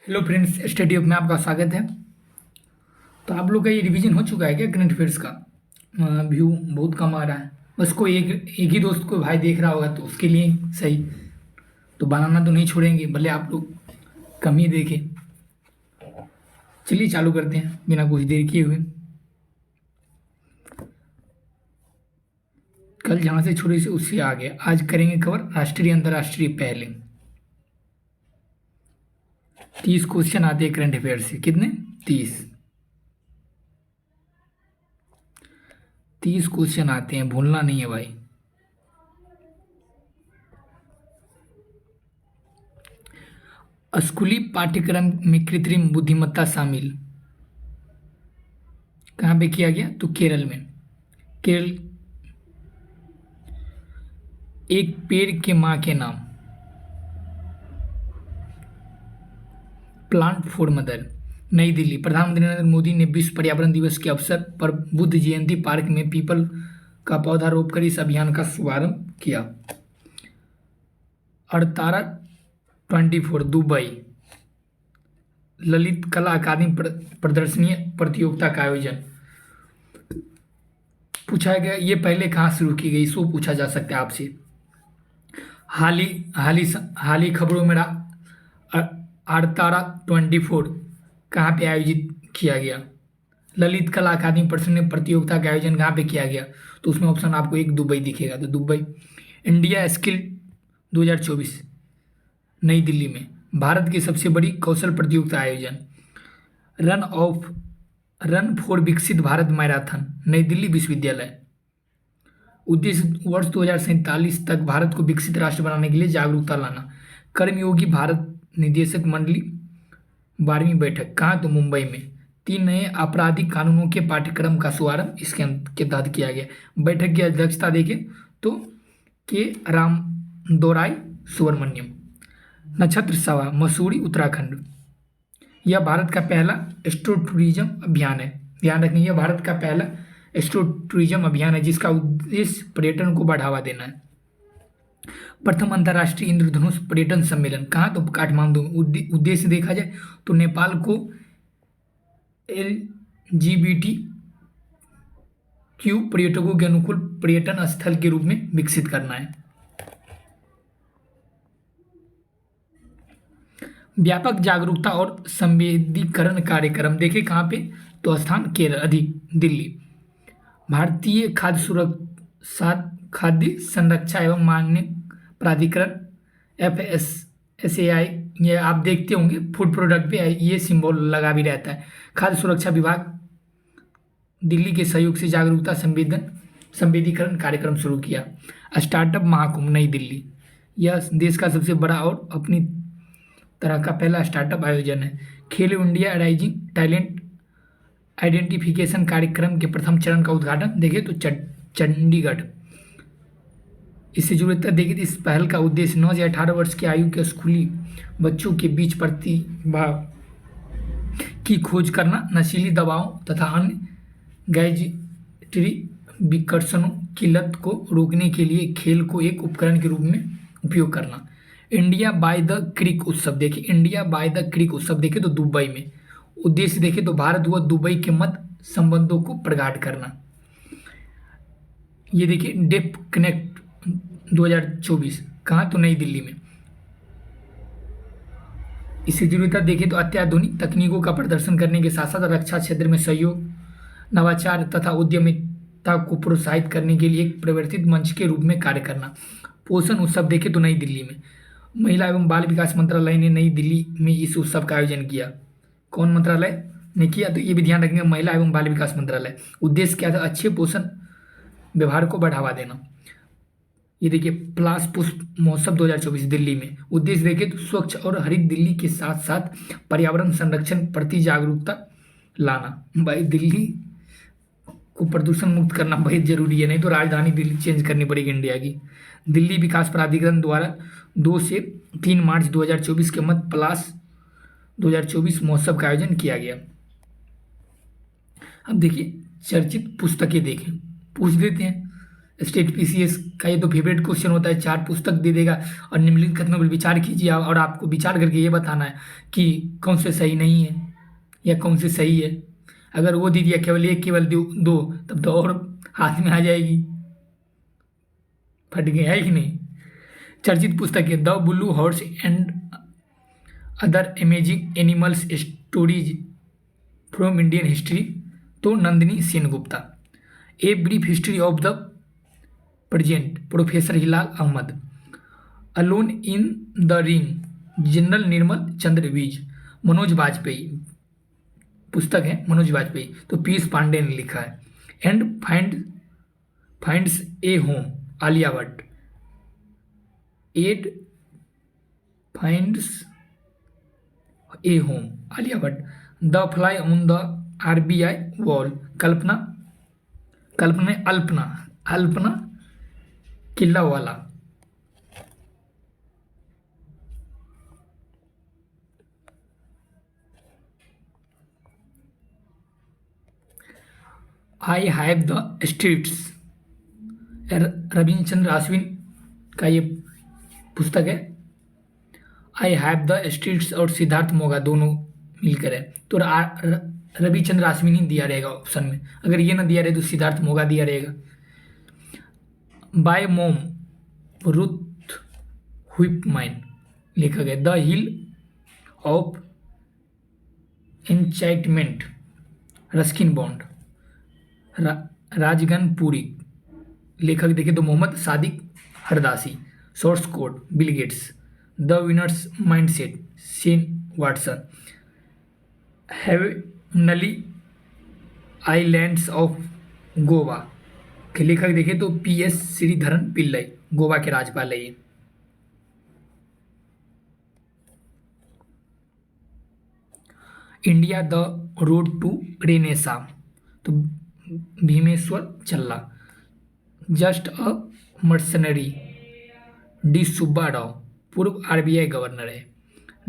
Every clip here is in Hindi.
हेलो फ्रेंड्स, स्टडी में आपका स्वागत है। तो आप लोग का ये रिवीजन हो चुका है क्या करंट अफेयर्स का? व्यू बहुत कम आ रहा है। बस कोई एक ही दोस्त को भाई देख रहा होगा तो उसके लिए सही। तो बनाना तो नहीं छोड़ेंगे भले आप लोग कम ही देखें। चलिए चालू करते हैं बिना कुछ देर किए हुए। कल जहाँ से छोड़े से उससे आगे आज करेंगे कवर राष्ट्रीय अंतर्राष्ट्रीय पहले। 30 क्वेश्चन आते हैं करंट अफेयर से। कितने? 30 क्वेश्चन आते हैं, भूलना नहीं है भाई। स्कूली पाठ्यक्रम में कृत्रिम बुद्धिमत्ता शामिल कहाँ पे किया गया? तो केरल में। केरल। एक पेड़ के मां के नाम, प्लांट फॉर मदर। नई दिल्ली। प्रधानमंत्री नरेंद्र मोदी ने विश्व पर्यावरण दिवस के अवसर पर बुद्ध जयंती पार्क में पीपल का पौधा रोपकर इस अभियान का शुभारंभ किया। 1824 दुबई। ललित कला अकादमी प्रदर्शनी प्रतियोगिता का आयोजन। पूछा गया ये पहले कहाँ शुरू की गई, सो पूछा जा सकता है आपसे। हाल ही खबरों में 1824 कहाँ पे आयोजित किया गया? ललित कला अकादमी प्रदर्शनी प्रतियोगिता का आयोजन कहाँ पे किया गया? तो उसमें ऑप्शन आपको एक दुबई दिखेगा, तो दुबई। इंडिया स्किल 2024 नई दिल्ली में। भारत की सबसे बड़ी कौशल प्रतियोगिता आयोजन। रन फॉर विकसित भारत मैराथन नई दिल्ली विश्वविद्यालय। उद्देश्य वर्ष 2047 तक भारत को विकसित राष्ट्र बनाने के लिए जागरूकता लाना। कर्मयोगी भारत निदेशक मंडली 12वीं बैठक कहाँ? तो मुंबई में। 3 नए आपराधिक कानूनों के पाठ्यक्रम का शुभारंभ इसके के तहत किया गया। बैठक की अध्यक्षता देखें तो के राम दोराई सुब्रमण्यम। नक्षत्र सभा मसूरी उत्तराखंड। यह भारत का पहला एस्ट्रो टूरिज्म अभियान है। ध्यान रखिए, यह भारत का पहला एस्ट्रो टूरिज्म अभियान है जिसका उद्देश्य पर्यटन को बढ़ावा देना है। प्रथम अंतर्राष्ट्रीय इंद्रधनुष पर्यटन सम्मेलन कहाँ? तो काठमांडू में। उद्देश्य देखा जाए तो नेपाल को LGBTQ पर्यटकों के अनुकूल पर्यटन स्थल के रूप में विकसित करना है। व्यापक जागरूकता और संवेदीकरण कार्यक्रम देखें कहाँ पे? तो स्थान केरल दिल्ली। भारतीय खाद्य संरक्षा एवं मानक प्राधिकरण FSSAI, ये आप देखते होंगे फूड प्रोडक्ट पे ये सिंबल लगा भी रहता है। खाद्य सुरक्षा विभाग दिल्ली के सहयोग से जागरूकता संवेदीकरण कार्यक्रम शुरू किया। स्टार्टअप महाकुंभ नई दिल्ली। यह देश का सबसे बड़ा और अपनी तरह का पहला स्टार्टअप आयोजन है। खेलो इंडिया राइजिंग टैलेंट आइडेंटिफिकेशन कार्यक्रम के प्रथम चरण का उद्घाटन देखें तो चंडीगढ़। इससे जुड़ता देखिए तो इस पहल का उद्देश्य 9 से 18 वर्ष की आयु के स्कूली बच्चों के बीच प्रतिभा की खोज करना, नशीली दवाओं तथा अन्य गैजेटरी विकर्षणों की लत को रोकने के लिए खेल को एक उपकरण के रूप में उपयोग करना। इंडिया बाय द क्रिक उत्सव देखें, इंडिया बाय द क्रिक उत्सव देखें तो दुबई में। उद्देश्य देखें तो भारत व दुबई के मध्य संबंधों को प्रगाढ़ करना। ये देखिए डेप कनेक्ट 2024 कहाँ? तो नई दिल्ली में। इससे जुड़ता देखें तो अत्याधुनिक तकनीकों का प्रदर्शन करने के साथ साथ रक्षा क्षेत्र में सहयोग, नवाचार तथा उद्यमिता को प्रोत्साहित करने के लिए एक परिवर्तित मंच के रूप में कार्य करना। पोषण उत्सव देखें तो नई दिल्ली में। महिला एवं बाल विकास मंत्रालय ने नई दिल्ली में इस उत्सव का आयोजन किया। कौन मंत्रालय ने किया? तो ये भी ध्यान रखेंगे, महिला एवं बाल विकास मंत्रालय। उद्देश्य क्या था? अच्छे पोषण व्यवहार को बढ़ावा देना। ये देखिए प्लास पुष्प महोत्सव 2024 दिल्ली में। उद्देश्य देखें तो स्वच्छ और हरित दिल्ली के साथ साथ पर्यावरण संरक्षण प्रति जागरूकता लाना। भाई दिल्ली को प्रदूषण मुक्त करना बहुत जरूरी है, नहीं तो राजधानी दिल्ली चेंज करनी पड़ेगी इंडिया की। दिल्ली विकास प्राधिकरण द्वारा 2 से 3 मार्च 2024 के मध्य प्लास 2024 महोत्सव का आयोजन किया गया। अब देखिए चर्चित पुस्तकें देखें, पूछ देते हैं स्टेट पीसीएस का ये तो फेवरेट क्वेश्चन होता है, 4 पुस्तक दे देगा और निम्नलिखित कथनों पर विचार कीजिए, और आपको विचार करके ये बताना है कि कौन से सही नहीं है या कौन से सही है। अगर वो दे दिया केवल एक केवल दो, तब तो और हाथ में आ जाएगी, फट गया है कि नहीं। चर्चित पुस्तक है the blue horse and other amazing animals stories from Indian history, तो Nandini Sengupta. A brief history of the present, professor Hilal Ahmad. Alone in the ring, general Nirmal Chandra Vij. Manoj Vajpayee पुस्तक है, मनोज वाजपेयी, तो पीयूष पांडे ने लिखा है। Ed finds a home, Alia Bhatt. Ed finds a home, Alia Bhatt. The fly on the RBI wall, Kalpana Alpana Killawala. I have the streets, Ravichandra Ashwin का ये पुस्तक है। आई हैव द स्ट्रीट्स और सिद्धार्थ मोगा दोनों मिलकर है, तो रविचंद्र अश्विन ही दिया रहेगा ऑप्शन में। अगर ये ना दिया रहे तो सिद्धार्थ मोगा दिया रहेगा। बाय मोम रुथ हुइपमाइन लिखा गया। The hill of enchantment, Ruskin Bond. राजगन पुरी, लेखक देखे तो Mohammad Sadiq Hardasi. Source code Bill Gates. The winner's mindset, Shane Watson. Heavenly islands of Goa के लेखक देखे तो पीएस श्रीधरन पिल्लई, गोवा के राज्यपाल है ये। India the road to renaissance, तो Bhimeshwar Challa. Just a mercenary, D Subba Rao, पूर्व आरबीआई गवर्नर है।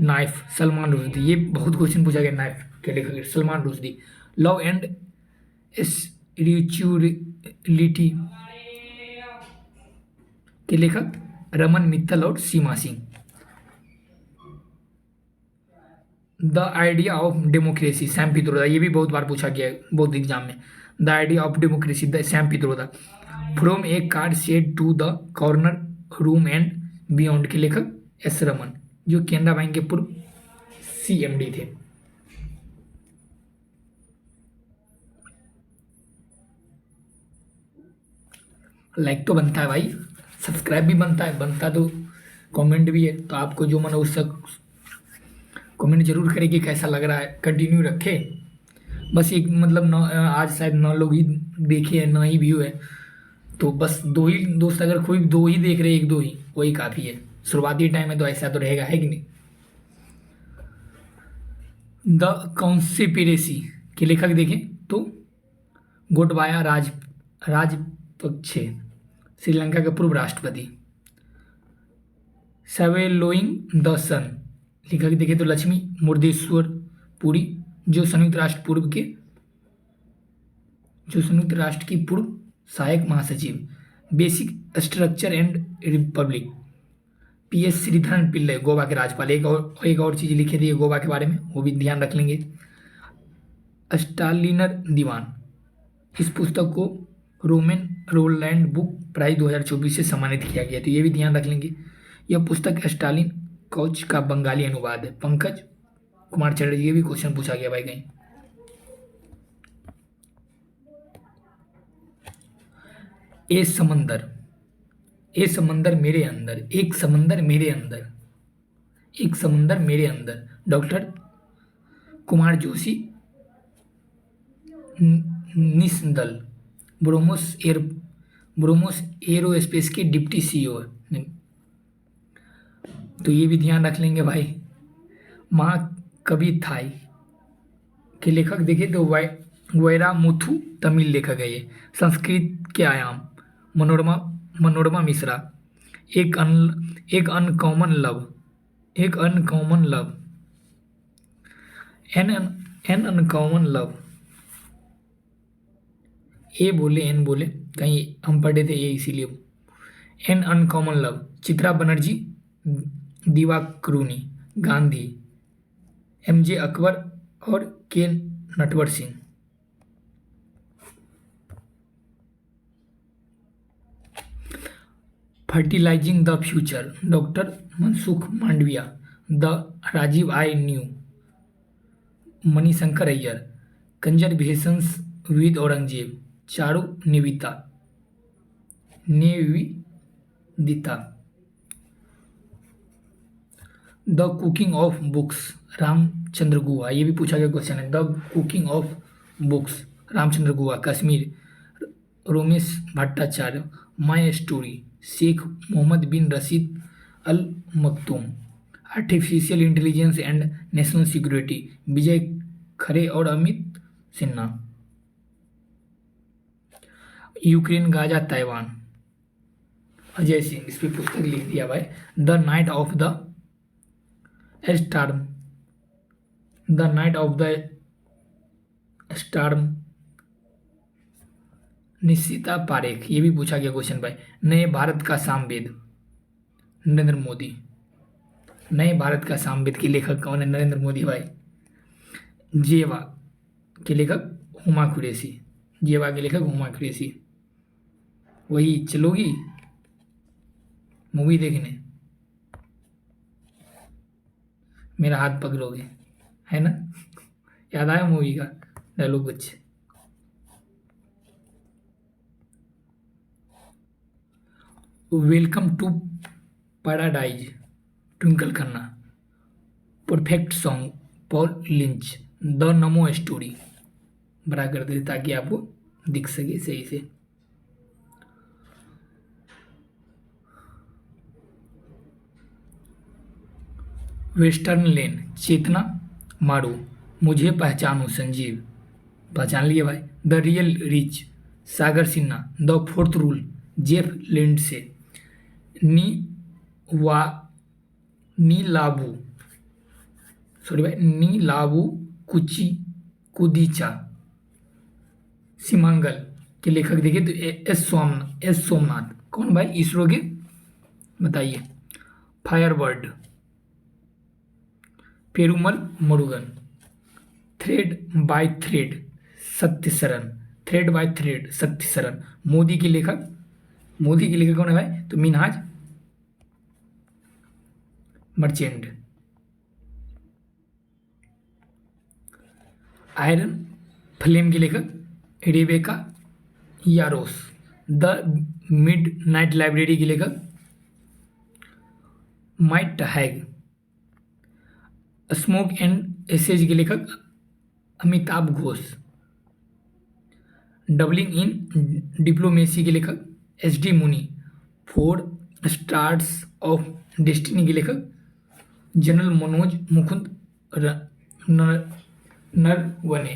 नाइफ, सलमान रुश्दी, ये बहुत क्वेश्चन पूछा गया नाइफ के लेखक Salman Rushdie. Love and spirituality के लेखक रमन मित्तल और Seema Singh. The idea of democracy, Sam Pitroda, ये भी बहुत बार पूछा गया है बहुत एग्जाम में। The idea of democracy, the Sam Pitroda. From a card set to the corner room and beyond के लेखक एस रमन, जो केनरा बैंक के पूर्व सीएमडी थे। लाइक तो बनता है भाई, सब्सक्राइब भी बनता तो कमेंट भी है, तो आपको जो मन हो उससे कमेंट जरूर करें कि कैसा लग रहा है, कंटिन्यू रखे। बस एक मतलब न, आज शायद 9 लोग ही देखे हैं, 9 ही व्यू है, तो बस 2 ही दोस्त, अगर कोई 2 ही देख रहे 1-2 ही, वही काफ़ी है। शुरुआती टाइम है तो ऐसा तो रहेगा, है कि नहीं। द कॉन्स्पिरेसी के लेखक देखें तो गोटबाया राजपक्षे, श्रीलंका के पूर्व राष्ट्रपति। सवेलोइंग द सन, लेखक देखें तो लक्ष्मी मुर्देश्वर पुरी, जो संयुक्त राष्ट्र की पूर्व सहायक महासचिव। Basic structure and Republic, PS Sreedharan Pillai, Goa के राज्यपाल। एक और चीज़ लिखी थी है गोवा के बारे में, वो भी ध्यान रख लेंगे। स्टालिनर दीवान, इस पुस्तक को रोमन रोलैंड बुक प्राइज 2024 से सम्मानित किया गया, तो ये भी ध्यान रख लेंगे। यह पुस्तक स्टालिन कौच का बंगाली अनुवाद है। पंकज कुमार चटर्जी, ये भी क्वेश्चन पूछा गया भाई कहीं। ए समंदर मेरे अंदर, एक समंदर मेरे अंदर, डॉक्टर कुमार जोशी निसंदल, ब्रोमोस एरोस्पेस के डिप्टी सीईओ है, तो ये भी ध्यान रख लेंगे भाई। महाकवि थाई के लेखक देखे तो वैरामुथु तमिल लेखक है ये। संस्कृत के आयाम, मनोरमा मिश्रा। एक uncommon love, an uncommon love, a बोले एन बोले, कहीं हम पढ़े थे ए इसीलिए। An uncommon love, Chitra Banerjee, Divakaruni, Gandhi, MJ Akbar और K Natwar Singh. Fertilizing the future, doctor Mansukh Mandaviya, the Rajiv I knew, Manishankar Aiyar, conversations with Aurangzeb, Charu निविता Nivedita, the cooking of books, Ramachandra Guha, ये भी पूछा गया क्वेश्चन है। The cooking of books, Ramachandra Guha, Kashmir, Romesh Bhattacharya, my story, Sheikh Mohammed bin Rashid Al Maktoum, artificial intelligence and national security, Vijay Khare और Amit Sinha, Ukraine, Gaza, Taiwan, Ajay Singh, इस पर पुस्तक लिख दिया भाई। The night of the storm, the night of the storm, Nishita Parekh, ये भी पूछा गया क्वेश्चन भाई। नए भारत का सामवेद, नरेंद्र मोदी, नए भारत का सामवेद के लेखक कौन है? नरेंद्र मोदी भाई। जेवा के लेखक हुमा कुरैशी, जेवा के लेखक हुमा कुरैशी। वही चलोगी मूवी देखने, मेरा हाथ पकड़ोगे, है ना? याद आया मूवी का डायलॉग कुछ? Welcome to paradise, Twinkle Khanna, perfect song, Paul Lynch, the Namo story, बड़ा कर दे ताकि आपको दिख सके सही से। वेस्टर्न लेन, चेतना मारू, मुझे पहचानो, संजीव, पहचान लिए भाई। The real rich, Sagar Sinha, the fourth rule, Jeff Lindsay, नी वा नीलाबू, सॉरी भाई, नीलाबू कुची कुदीचा, सीमांगल के लेखक देखिए तो एस सोमनाथ, कौन भाई? इसरो के, बताइए। Firebird, Perumal Murugan, thread by thread, Satyasharan, thread by thread, Satyasharan. Modi के लेखक, मोदी के लेखक कौन है भाई? तो मिनहाज मर्चेंट। आयरन फ्लेम के लेखक Rebecca Yarros. The midnight library के लेखक Matt Haig. Smoke and ashes के लेखक Amitav Ghosh. Doubling in diplomacy के लेखक S D. Muni. 4 stars of destiny के लेखक जनरल मनोज मुकुंद नरवणे।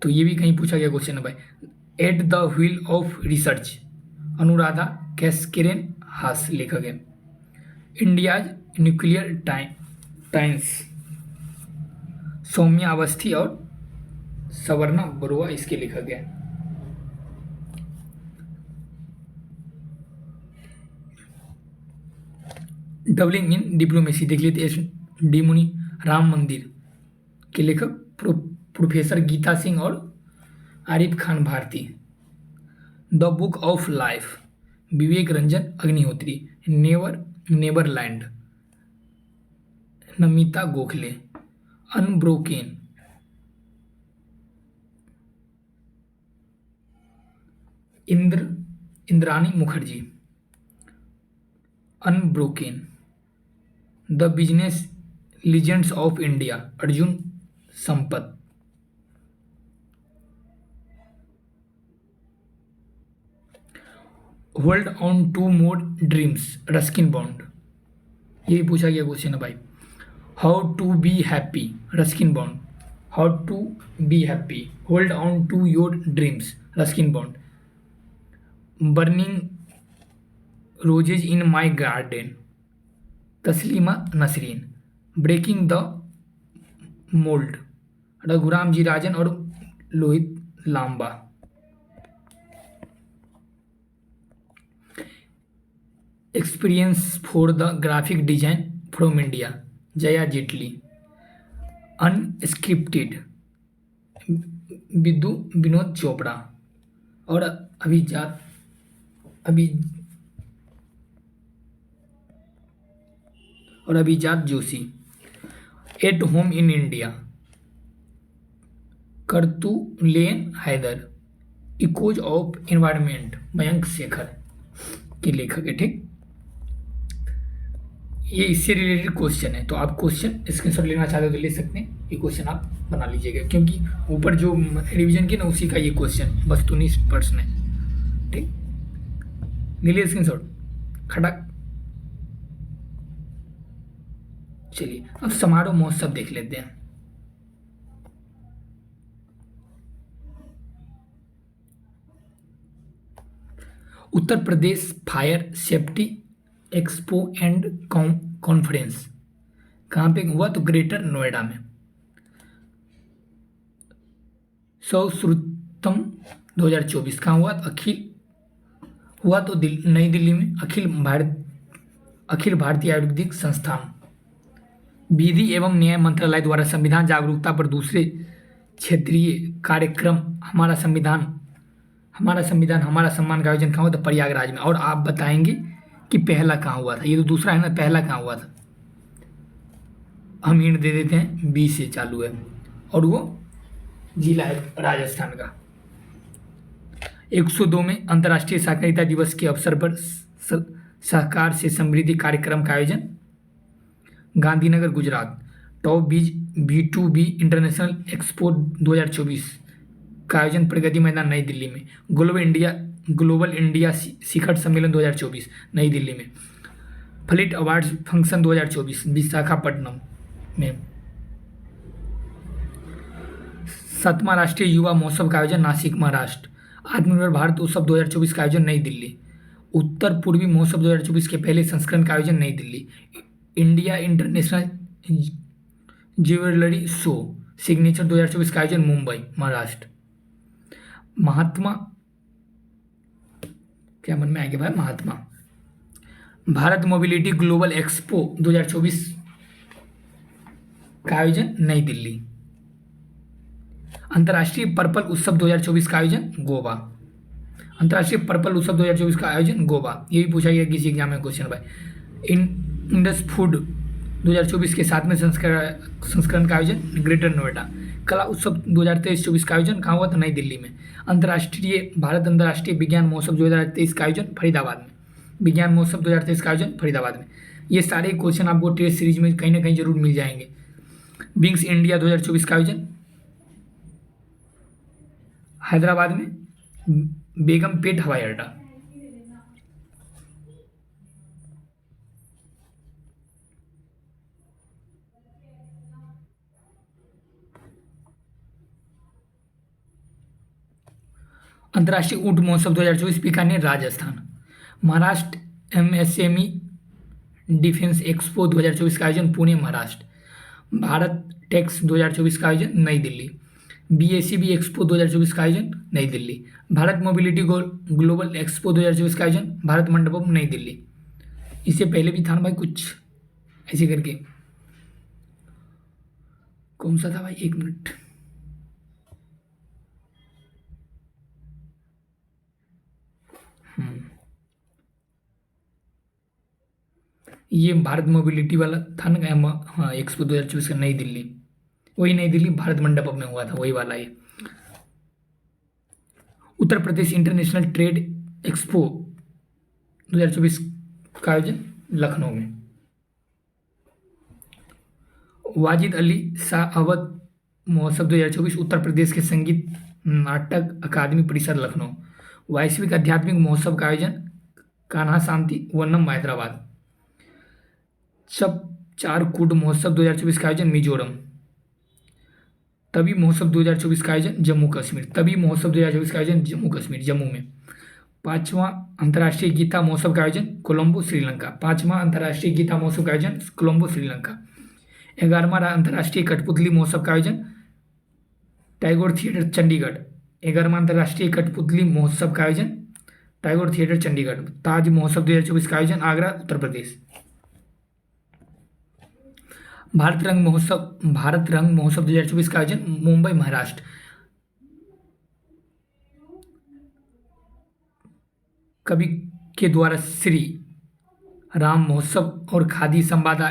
तो ये भी कहीं पूछा गया क्वेश्चन है भाई। At the wheel of research, Anuradha कैस्केरेन हास लेखक है। India's nuclear times, Saumya Awasthi और सवर्णा बरुआ इसके लेखक हैं। डबलिंग इन डिप्लोमेसी देख लेते एस.डी. मुनी। राम मंदिर के लेखक प्रोफेसर गीता सिंह और Arif Khan Bharti. The book of life, Vivek Ranjan Agnihotri. Neverland, Namita Gokhale. Unbroken, Indrani Mukherjee. Unbroken, the business legends of India, Arjun Sampath. Hold on to more dreams, Ruskin Bond, ये भी पूछा गया क्वेश्चन है भाई। How to be happy, Ruskin Bond. How to be happy, hold on to your dreams, Ruskin Bond. Burning roses in my garden, Taslima Nasreen. Breaking the mould, Raghuram जी राजन और Lohit Lamba. Experience for the graphic design from India, Jaya Jaitly. Unscripted, Vidhu Vinod Chopra. और अभिजात अभि और Abhijat Joshi. At home in India, Qurratulain Hyder. Echoes of environment, Mayank Shekhar के लेखक है। ठीक, ये इससे रिलेटेड क्वेश्चन है, तो आप क्वेश्चन स्क्रीनशॉट लेना चाहते हो तो ले सकते हैं। ये क्वेश्चन आप बना लीजिएगा, क्योंकि ऊपर जो रिवीजन की ना उसी का ये क्वेश्चन वस्तुनिष्ठ प्रश्न है। ठीक, ले लिया स्क्रीनशॉट, खटक। चलिए अब समारोह महोत्सव देख लेते हैं। Uttar Pradesh fire safety expo and conference कहाँ पे हुआ? तो ग्रेटर नोएडा में। सौश्रुतम 2024 कहाँ हुआ? तो नई दिल्ली में अखिल भारतीय आयुर्वेदिक संस्थान। विधि एवं न्याय मंत्रालय द्वारा संविधान जागरूकता पर दूसरे क्षेत्रीय कार्यक्रम हमारा संविधान हमारा सम्मान का आयोजन कहाँ हुआ? तो प्रयागराज में। और आप बताएंगे कि पहला कहाँ हुआ था। ये तो दूसरा है ना, पहला कहाँ हुआ था? हम हिंट दे देते हैं, बी से चालू है और वो जिला है राजस्थान का। 102 में अंतर्राष्ट्रीय सहकारिता दिवस के अवसर पर सहकार से समृद्धि कार्यक्रम का आयोजन गांधीनगर गुजरात। टॉप बीज B2B इंटरनेशनल एक्सपो 2024 का आयोजन प्रगति मैदान नई दिल्ली में। ग्लोबल इंडिया शिखर सम्मेलन 2024 नई दिल्ली में। फ्लिट अवार्ड्स फंक्शन 2024 विशाखापट्टनम में। 7वां राष्ट्रीय युवा महोत्सव का आयोजन नासिक महाराष्ट्र। आत्मनिर्भर भारत उत्सव 2024 का आयोजन नई दिल्ली। उत्तर पूर्वी महोत्सव 2024 के पहले संस्करण का आयोजन नई Delhi. India international jewellery show signature 2024 का आयोजन मुंबई महाराष्ट्र। महात्मा, क्या मन में आ गया भाई? महात्मा भारत मोबिलिटी ग्लोबल एक्सपो 2024 का आयोजन नई दिल्ली। अंतर्राष्ट्रीय पर्पल उत्सव 2024 का आयोजन गोवा। अंतर्राष्ट्रीय पर्पल उत्सव 2024 का आयोजन गोवा। ये भी पूछा गया किसी एग्जाम में क्वेश्चन भाई। इंडस फूड 2024 के 7वें संस्करण का आयोजन ग्रेटर नोएडा। कला उत्सव 2023-24 का आयोजन कहाँ हुआ? तो नई दिल्ली में। भारत अंतर्राष्ट्रीय विज्ञान महोत्सव 2023 का आयोजन फरीदाबाद में। विज्ञान महोत्सव 2023 का आयोजन फरीदाबाद में। ये सारे क्वेश्चन आपको टेस्ट सीरीज में कहीं ना कहीं जरूर मिल जाएंगे। विंग्स इंडिया 2024 का आयोजन हैदराबाद में बेगमपेट हवाई अड्डा। अंतर्राष्ट्रीय ऊंट महोत्सव 2024 Bikaner Rajasthan. Maharashtra MSME defence expo 2024 का आयोजन पुणे महाराष्ट्र। भारत टेक्स 2024 का आयोजन नई दिल्ली। BACB एक्सपो 2024 का आयोजन नई Delhi. Bharat mobility global expo 2024 का आयोजन भारत मंडपम नई दिल्ली। इससे पहले भी था ना भाई कुछ ऐसे करके, कौन सा था भाई? 1 मिनट। ये भारत मोबिलिटी वाला था ना, हाँ, एक्सपो 2024 का नई दिल्ली। वही नई दिल्ली भारत मंडपम में हुआ था, वही वाला ये। Uttar Pradesh international trade expo 2024 का आयोजन लखनऊ में। वाजिद अली शाह अवध महोत्सव 2024 उत्तर प्रदेश के संगीत नाटक अकादमी परिसर लखनऊ। वैश्विक आध्यात्मिक महोत्सव का आयोजन कान्हा शांति वनम हैदराबाद। चारकूट महोत्सव 2024 का आयोजन मिजोरम। तभी महोत्सव 2024 का आयोजन जम्मू कश्मीर। तभी महोत्सव 2024 का आयोजन जम्मू कश्मीर, जम्मू में। 5वां अंतर्राष्ट्रीय गीता महोत्सव का आयोजन कोलंबो श्रीलंका। 5वां अंतर्राष्ट्रीय गीता महोत्सव का आयोजन कोलंबो श्रीलंका। 11वां अंतर्राष्ट्रीय कठपुतली महोत्सव का आयोजन टैगोर थिएटर चंडीगढ़। 11वां अंतर्राष्ट्रीय कठपुतली महोत्सव का आयोजन टैगोर थिएटर चंडीगढ़। ताज महोत्सव 2024 का आयोजन आगरा उत्तर प्रदेश। भारत रंग महोत्सव 2024 का आयोजन मुंबई महाराष्ट्र। कवि के द्वारा श्री राम महोत्सव और खादी संवाद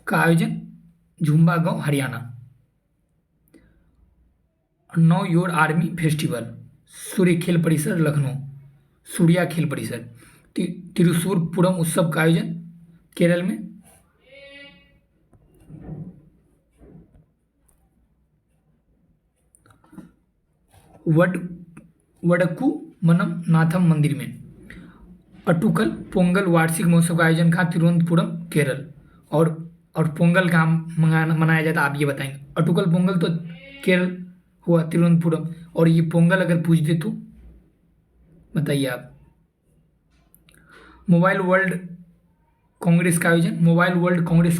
का आयोजन झुंबा गांव Haryana. Know your army festival Surya Khel Parisar Lucknow. Surya खेल परिसर। तिरुसूरपुरम उत्सव का आयोजन केरल में। वडक्कू मनम नाथम मंदिर में। अटुकल पोंगल वार्षिक महोत्सव का आयोजन कहाँ? तिरुवनंतपुरम केरल। और पोंगल कहाँ मनाया जाता है आप ये बताएंगे। अटुकल पोंगल तो केरल हुआ, तिरुवनंतपुरम। और ये पोंगल अगर पूछ दे तो बताइए आप। मोबाइल वर्ल्ड कांग्रेस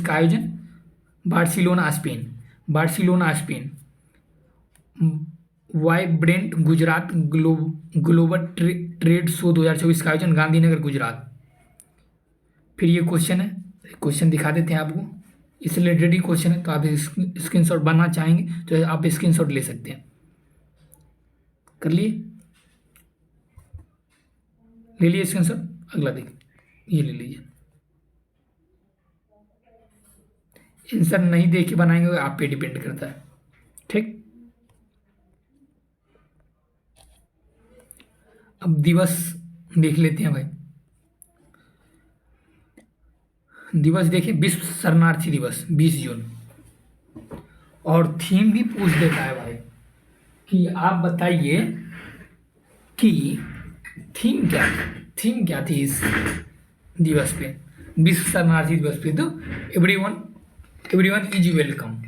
का आयोजन Barcelona Spain. Vibrant Gujarat global trade show 2024 का आयोजन गांधीनगर गुजरात। फिर ये क्वेश्चन दिखा देते हैं आपको, इस रिलेटेड ही क्वेश्चन है, तो आप स्क्रीनशॉट बनाना चाहेंगे तो आप स्क्रीनशॉट ले सकते हैं। कर लिए? ले लिए स्क्रीनशॉट? अगला देखिए, ये ले लीजिए। आंसर नहीं देख के बनाएंगे आप पे डिपेंड करता है, ठीक। अब दिवस देख लेते हैं भाई। दिवस देखिए, विश्व शरणार्थी दिवस 20 जून। और थीम भी पूछ देता है भाई कि आप बताइए कि थीम क्या थी इस दिवस पे, विश्व शरणार्थी दिवस पे। तो एवरीवन इज वेलकम।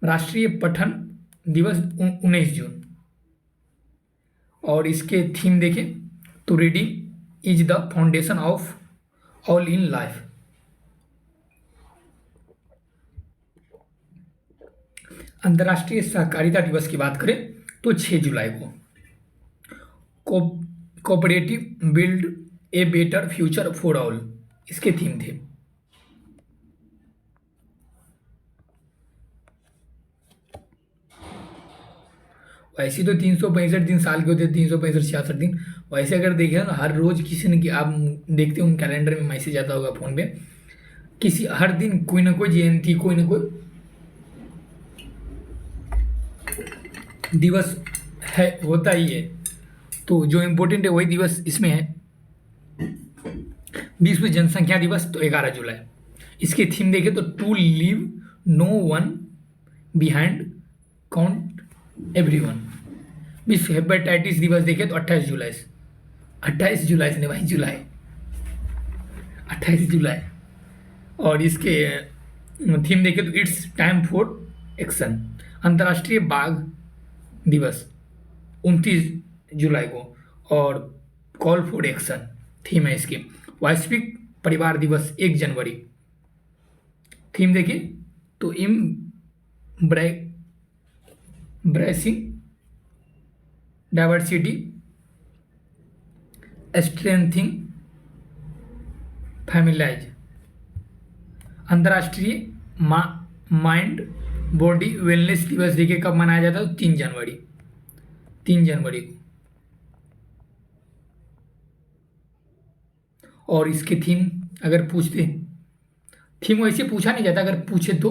राष्ट्रीय पठन दिवस 19 जून। और इसके थीम देखें तो reading is the foundation of all in life. अंतर्राष्ट्रीय सहकारिता दिवस की बात करें तो 6 जुलाई को cooperative build a better future for all, इसके थीम थे। वैसे तो 365 दिन साल के होते हैं, 365-66 दिन। वैसे अगर देखें तो हर रोज किसी न आप देखते हो कैलेंडर में मैसेज आता होगा फोन पे, किसी हर दिन कोई ना कोई जयंती, कोई ना कोई दिवस है, होता ही है। तो जो इम्पोर्टेंट है वही दिवस इसमें है। विश्व जनसंख्या दिवस तो 11 जुलाई। इसकी थीम देखें तो to leave no one behind, count everyone. विश्व हेपेटाइटिस दिवस देखें तो 28 जुलाई से 28 जुलाई से नहीं भाई, जुलाई 28 जुलाई। और इसके थीम देखें तो इट्स टाइम फॉर एक्शन। अंतर्राष्ट्रीय बाघ दिवस 29 जुलाई को और कॉल फॉर एक्शन थीम है इसकी। वैश्विक परिवार दिवस 1 जनवरी। थीम देखिए तो ब्रेसिंग डाइवर्सिटी, स्ट्रेंथिंग फैमिलाइज। अंतर्राष्ट्रीय माइंड बॉडी वेलनेस दिवस देखिए कब मनाया जाता है? 3 जनवरी को। और इसके थीम अगर पूछते, थीम वैसे पूछा नहीं जाता, अगर पूछे तो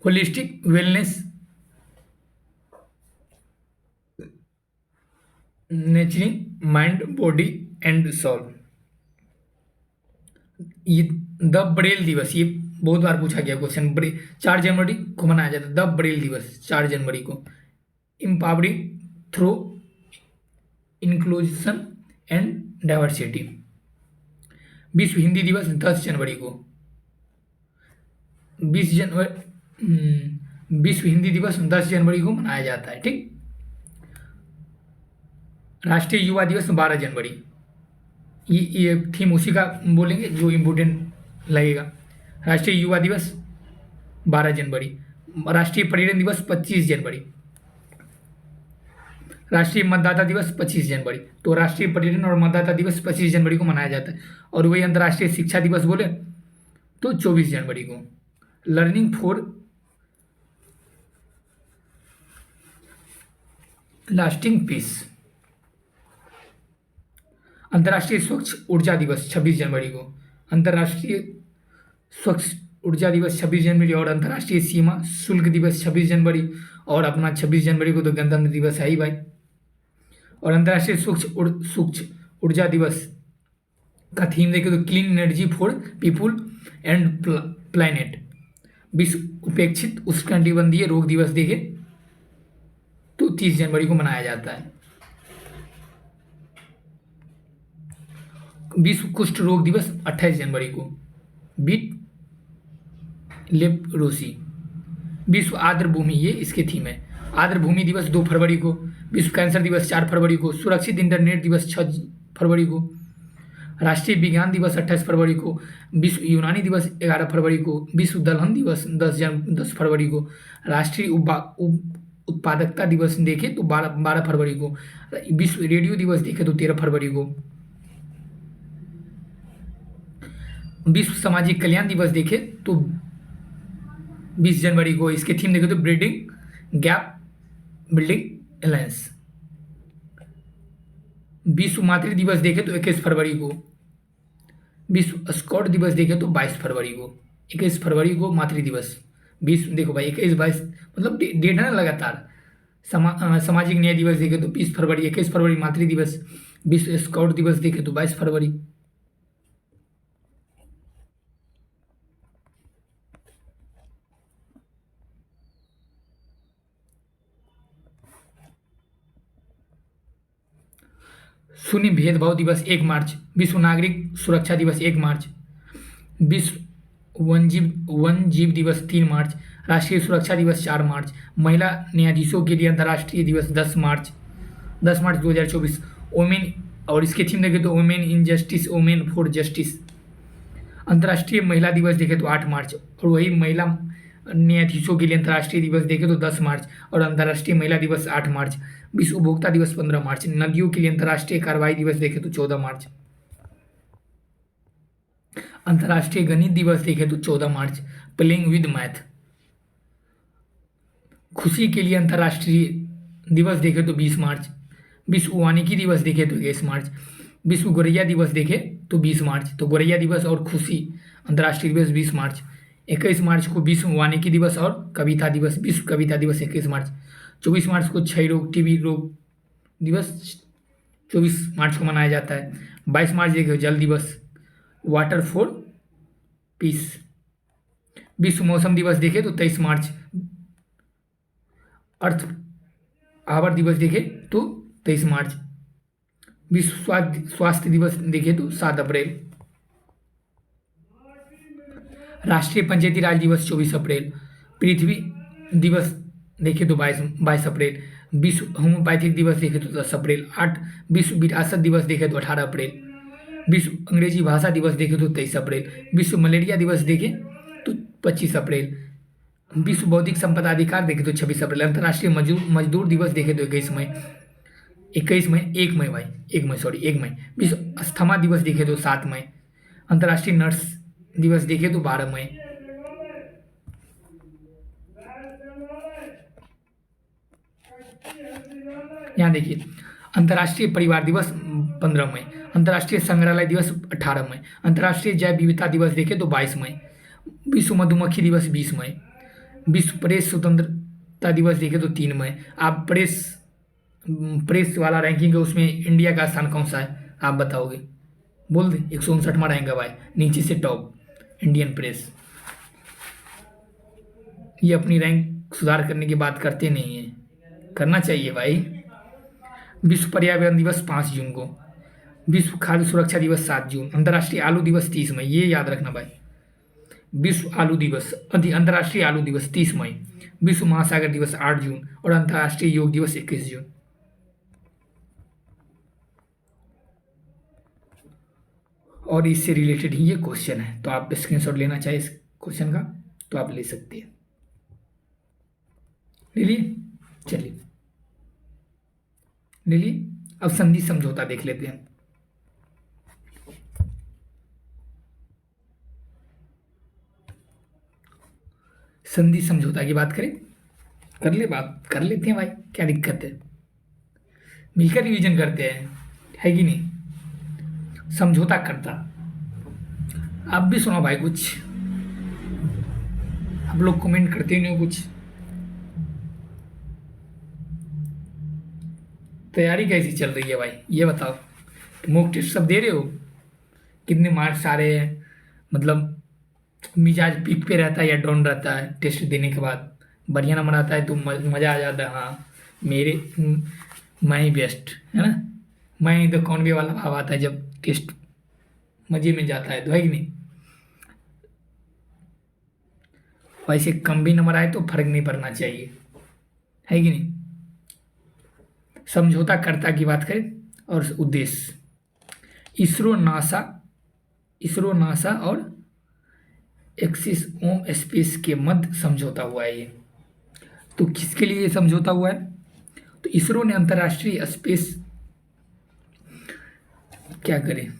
holistic wellness, nurturing mind body and soul. ये द ब्रेल दिवस, ये बहुत बार पूछा गया क्वेश्चन। 4 जनवरी को मनाया जाता है द ब्रेल दिवस, 4 जनवरी को। Empowering through inclusion and diversity. विश्व हिंदी दिवस 10 जनवरी को। विश्व हिंदी दिवस 10 जनवरी को मनाया जाता है, ठीक। राष्ट्रीय युवा दिवस 12 जनवरी। ये थीम उसी का बोलेंगे जो इम्पोर्टेंट लगेगा। राष्ट्रीय युवा दिवस 12 जनवरी। राष्ट्रीय पर्यटन दिवस 25 जनवरी। राष्ट्रीय मतदाता दिवस 25 जनवरी। तो राष्ट्रीय पर्यटन और मतदाता दिवस 25 जनवरी को मनाया जाता है। और वही अंतर्राष्ट्रीय शिक्षा दिवस बोले तो 24 जनवरी को। Learning for lasting peace. अंतर्राष्ट्रीय स्वच्छ ऊर्जा दिवस 26 जनवरी को। अंतर्राष्ट्रीय स्वच्छ ऊर्जा दिवस 26 जनवरी। और अंतर्राष्ट्रीय सीमा शुल्क दिवस 26 जनवरी। और अपना 26 जनवरी को तो गणतंत्र दिवस है ही भाई। और अंतर्राष्ट्रीय स्वच्छ ऊर्जा दिवस का थीम देखें तो clean energy for people and planet. विश्व उपेक्षित उष्णकटिबंधीय रोग दिवस देखे तो 30 जनवरी को मनाया जाता है। विश्व कुष्ठ रोग दिवस 28 जनवरी को। Beat leprosy. विश्व आर्द्र भूमि, ये इसके थीम है। आर्द्र भूमि दिवस 2 फरवरी को। विश्व कैंसर दिवस 4 फरवरी को। सुरक्षित इंटरनेट दिवस 6 फरवरी को। राष्ट्रीय विज्ञान दिवस 28 फरवरी को। विश्व यूनानी दिवस 11 फरवरी को। विश्व दलहन दिवस 10 फरवरी को। राष्ट्रीय उत्पादकता दिवस देखें तो 12 फरवरी को। विश्व रेडियो दिवस देखें तो 13 फरवरी को। विश्व सामाजिक कल्याण दिवस देखें तो 20 जनवरी को। इसके थीम देखें तो ब्रिडिंग गैप बिल्डिंग एलायंस। विश्व मातृ दिवस देखें तो 21 फरवरी को। विश्व स्काउट दिवस देखें तो 22 फरवरी को। 21 फरवरी को मातृ दिवस। विश्व देखो भाई 21-22 मतलब डेट है ना लगातार। सामाजिक न्याय दिवस देखें तो 20 फरवरी। 21 फरवरी मातृ दिवस। विश्व स्काउट दिवस देखें तो 22 फरवरी। शून्य भेदभाव दिवस 1 मार्च। विश्व नागरिक सुरक्षा दिवस 1 मार्च। विश्व वन जीव दिवस 3 मार्च। राष्ट्रीय सुरक्षा दिवस 4 मार्च। महिला न्यायाधीशों के लिए अंतर्राष्ट्रीय दिवस 10 मार्च। 10 मार्च 2024। वोमेन, और इसके थीम देखें तो women in justice, women for justice. अंतर्राष्ट्रीय महिला दिवस देखें तो 8 मार्च। और वही महिला न्यायाधीशों के लिए अंतर्राष्ट्रीय दिवस देखें तो 10 मार्च। और अंतर्राष्ट्रीय महिला दिवस 8 मार्च। विश्व उपभोक्ता दिवस 15 मार्च। नदियों के लिए अंतर्राष्ट्रीय कार्रवाई दिवस देखें तो 14 मार्च। अंतर्राष्ट्रीय गणित दिवस देखें तो 14 मार्च। Playing with math. खुशी के लिए अंतर्राष्ट्रीय दिवस देखें तो 20 मार्च। विश्व वानिकी दिवस देखें तो 21 मार्च। विश्व गोरैया दिवस देखें तो 20 मार्च। तो गोरैया दिवस और खुशी अंतर्राष्ट्रीय दिवस 20 मार्च। 21 मार्च को विश्व वानिकी दिवस और कविता दिवस। विश्व कविता दिवस 21 मार्च। 24 मार्च को क्षय रोग टीबी रोग दिवस 24 मार्च को मनाया जाता है। 22 मार्च देखिए जल दिवस, वाटर फॉर पीस। विश्व मौसम दिवस देखें तो 23 मार्च। अर्थ आवर दिवस देखें तो 23 मार्च। विश्व स्वास्थ्य दिवस देखें तो 7 अप्रैल। राष्ट्रीय पंचायती राज दिवस 24 अप्रैल। पृथ्वी दिवस देखें तो 22 अप्रैल। विश्व होम्योपैथिक दिवस देखें तो 10 अप्रैल। 8 विश्व विरासत दिवस देखें तो 18 अप्रैल। विश्व अंग्रेजी भाषा दिवस देखें तो 23 अप्रैल। विश्व मलेरिया दिवस देखें तो 25 अप्रैल। विश्व बौद्धिक संपदा अधिकार देखें तो 26 अप्रैल। अंतर्राष्ट्रीय मजदूर दिवस देखें तो 21 मई। 1 मई। विश्व अस्थमा दिवस देखें तो 7 मई। अंतर्राष्ट्रीय नर्स दिवस देखें तो 12 मई। यहाँ देखिए अंतर्राष्ट्रीय परिवार दिवस 15 मई। अंतर्राष्ट्रीय संग्रहालय दिवस 18 मई। अंतर्राष्ट्रीय जैव विविधता दिवस देखें तो 22 मई। विश्व मधुमक्खी दिवस 20 मई। विश्व प्रेस स्वतंत्रता दिवस देखें तो 3 मई। आप प्रेस वाला रैंकिंग है उसमें इंडिया का स्थान कौन सा है आप बताओगे? बोल दे। 159वां रैंक है भाई, नीचे से टॉप इंडियन प्रेस। ये अपनी रैंक सुधार करने की बात करते नहीं है, करना चाहिए भाई। विश्व पर्यावरण दिवस 5 जून को। विश्व खाद्य सुरक्षा दिवस 7 जून। अंतर्राष्ट्रीय आलू दिवस 30 मई, ये याद रखना भाई। विश्व आलू दिवस अंतर्राष्ट्रीय आलू दिवस 30 मई। विश्व महासागर दिवस 8 जून। और अंतर्राष्ट्रीय योग दिवस 21 जून। और इससे रिलेटेड ही ये क्वेश्चन है, तो आप स्क्रीनशॉट लेना चाहे इस क्वेश्चन का तो आप ले सकते हैं। ले लिए? चलिए ले लिए। अब संधि समझौता देख लेते हैं। संधि समझौता की बात करें, कर ले बात कर लेते हैं भाई, क्या दिक्कत है, मिलकर रिवीजन करते हैं, है कि नहीं। समझौता करता, आप भी सुनो भाई कुछ, आप लोग कमेंट करते नहीं हो कुछ। तैयारी कैसी चल रही है भाई, ये बताओ। मॉक टेस्ट सब दे रहे हो? कितने मार्क्स आ रहे हैं? मतलब मिजाज पीक पे रहता है या डाउन रहता है टेस्ट देने के बाद? बढ़िया नंबर आता है तो मज़ा आ जाता है, हाँ मेरे मैं ही बेस्ट है ना, मैं ही तो कौन भी वाला भाव आता है जब टेस्ट मज़े में जाता है, तो है कि नहीं। वैसे कम भी नंबर आए तो फर्क नहीं पड़ना चाहिए, है कि नहीं। समझौता कर्ता की बात करें और उद्देश्य, इसरो नासा और एक्सिस ओम स्पेस के मध्य समझौता हुआ है ये। तो किसके लिए ये समझौता हुआ है? तो इसरो ने अंतर्राष्ट्रीय स्पेस, क्या करें,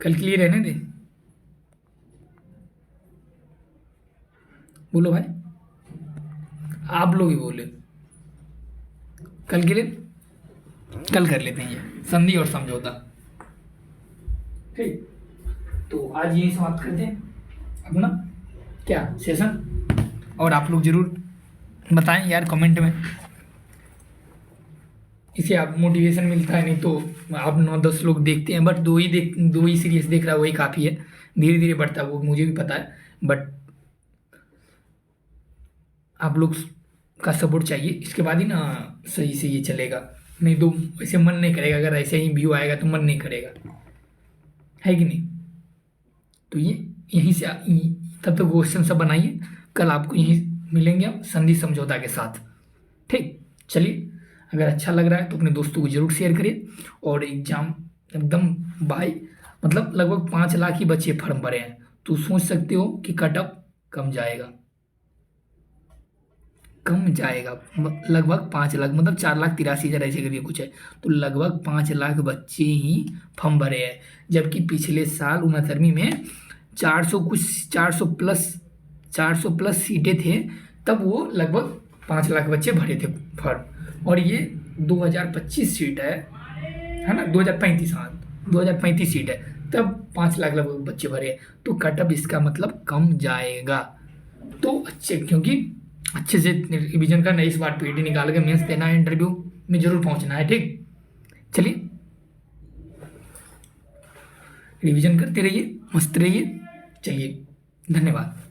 कल के लिए रहने दे, बोलो भाई, आप लोग ही बोले, कल के लिए, कल कर लेते हैं ये संधि और समझौता, ठीक। तो आज यही समाप्त करते हैं अपना क्या सेशन, और आप लोग जरूर बताएं यार कमेंट में, इससे आप मोटिवेशन मिलता है। नहीं तो आप 9-10 लोग देखते हैं, बट दो ही सीरीज देख रहा है, वही काफ़ी है। धीरे धीरे बढ़ता है वो मुझे भी पता है, बट आप लोग का सपोर्ट चाहिए, इसके बाद ही ना सही से ये चलेगा। नहीं तो ऐसे मन नहीं करेगा, अगर ऐसे ही व्यू आएगा तो मन नहीं करेगा, है कि नहीं। तो ये यहीं से तब तक क्वेश्चन सब बनाइए, कल आपको यहीं मिलेंगे हम संधि समझौता के साथ, ठीक। चलिए, अगर अच्छा लग रहा है तो अपने दोस्तों को जरूर शेयर करिए। और एग्ज़ाम एकदम भाई, मतलब लगभग 5 लाख ही बच्चे फॉर्म भरे हैं, तो सोच सकते हो कि कट ऑफ कम जाएगा, लगभग 5 लाख, मतलब 4,83,000 ऐसे करके कुछ है। तो लगभग 5 लाख बच्चे ही फॉर्म भरे हैं, जबकि पिछले साल 69वीं में 400 प्लस सीटें थे, तब वो लगभग 5 लाख बच्चे भरे थे फॉर्म। और ये 2025 सीट है ना, 2035, हाँ 2035 सीट है, तब 5 लाख लगभग बच्चे भरे हैं, तो कट ऑफ इसका मतलब कम जाएगा। तो अच्छे, क्योंकि अच्छे से रिवीजन करना, इस बार पीटी निकाल के मेंस देना है, इंटरव्यू में जरूर पहुंचना है, ठीक। चलिए, रिवीजन करते रहिए, मस्त रहिए, चलिए, धन्यवाद।